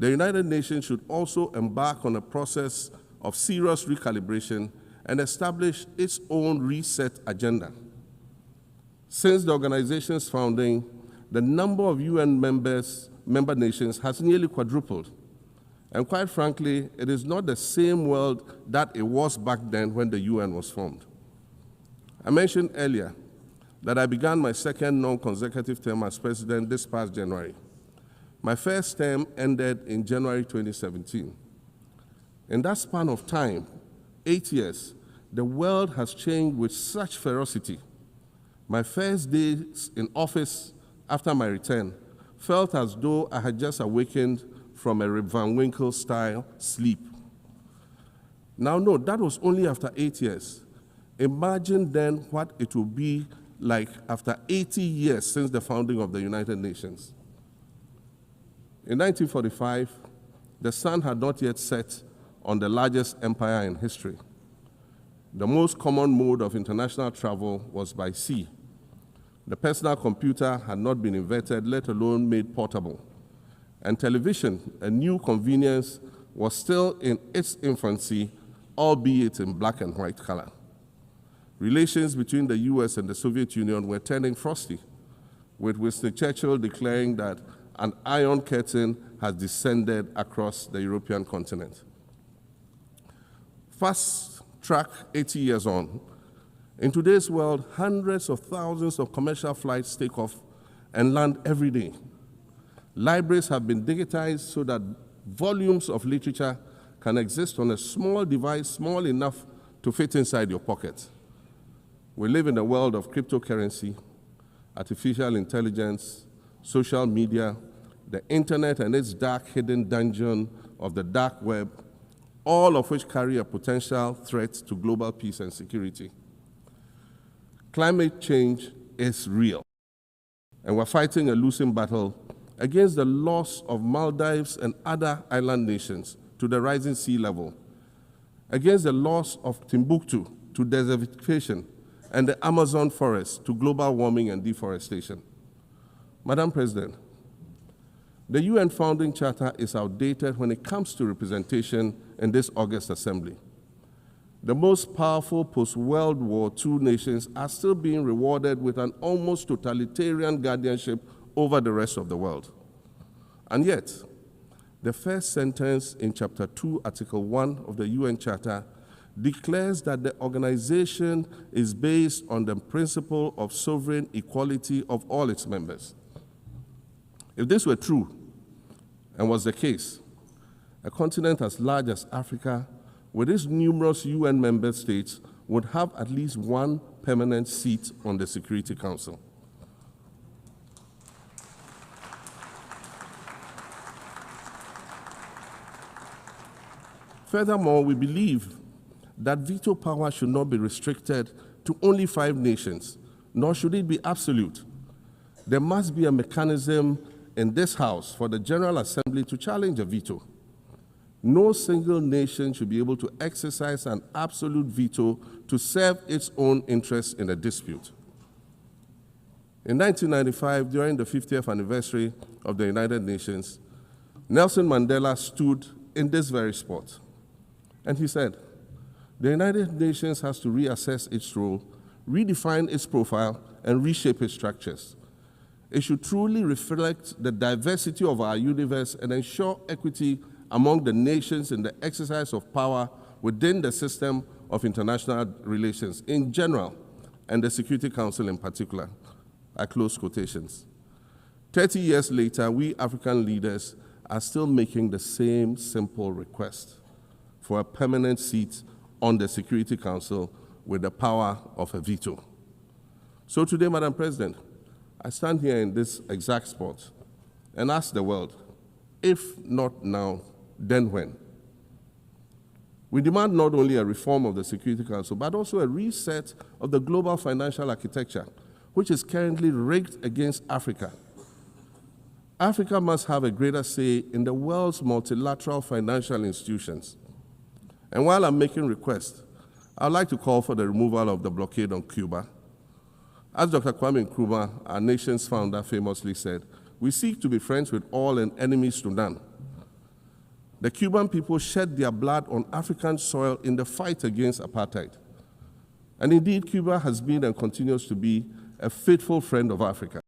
the United Nations should also embark on a process of serious recalibration and establish its own reset agenda. Since the organization's founding, the number of UN member nations has nearly quadrupled. And quite frankly, it is not the same world that it was back then when the UN was formed. I mentioned earlier that I began my second non-consecutive term as president this past January. My first term ended in January 2017. In that span of time, 8 years, the world has changed with such ferocity. My first days in office after my return felt as though I had just awakened from a Rip Van Winkle-style sleep. Now, no, that was only after 8 years. Imagine then what it will be like after 80 years since the founding of the United Nations. In 1945, the sun had not yet set on the largest empire in history. The most common mode of international travel was by sea. The personal computer had not been invented, let alone made portable. And television, a new convenience, was still in its infancy, albeit in black and white color. Relations between the US and the Soviet Union were turning frosty, with Winston Churchill declaring that an iron curtain has descended across the European continent. Fast track 80 years on, in today's world, hundreds of thousands of commercial flights take off and land every day. Libraries have been digitized so that volumes of literature can exist on a small device, small enough to fit inside your pocket. We live in a world of cryptocurrency, artificial intelligence, social media, the internet and its dark hidden dungeon of the dark web, all of which carry a potential threat to global peace and security. Climate change is real, and we're fighting a losing battle against the loss of Maldives and other island nations to the rising sea level, against the loss of Timbuktu to desertification and the Amazon forest to global warming and deforestation. Madam President, the UN Founding Charter is outdated when it comes to representation in this August Assembly. The most powerful post-World War II nations are still being rewarded with an almost totalitarian guardianship over the rest of the world. And yet, the first sentence in Chapter 2, Article 1 of the UN Charter declares that the organization is based on the principle of sovereign equality of all its members. If this were true, and was the case, a continent as large as Africa, with its numerous UN member states, would have at least one permanent seat on the Security Council. Furthermore, we believe that veto power should not be restricted to only 5 nations, nor should it be absolute. There must be a mechanism in this House for the General Assembly to challenge a veto. No single nation should be able to exercise an absolute veto to serve its own interests in a dispute. In 1995, during the 50th anniversary of the United Nations, Nelson Mandela stood in this very spot, and he said, "The United Nations has to reassess its role, redefine its profile, and reshape its structures. It should truly reflect the diversity of our universe and ensure equity among the nations in the exercise of power within the system of international relations in general, and the Security Council in particular." I close quotations. 30 years later, we African leaders are still making the same simple request for a permanent seat on the Security Council with the power of a veto. So today, Madam President, I stand here in this exact spot and ask the world, if not now, then when? We demand not only a reform of the Security Council, but also a reset of the global financial architecture, which is currently rigged against Africa. Africa must have a greater say in the world's multilateral financial institutions. And while I'm making requests, I'd like to call for the removal of the blockade on Cuba. As Dr. Kwame Nkrumah, our nation's founder, famously said, "We seek to be friends with all and enemies to none." The Cuban people shed their blood on African soil in the fight against apartheid. And indeed, Cuba has been and continues to be a faithful friend of Africa.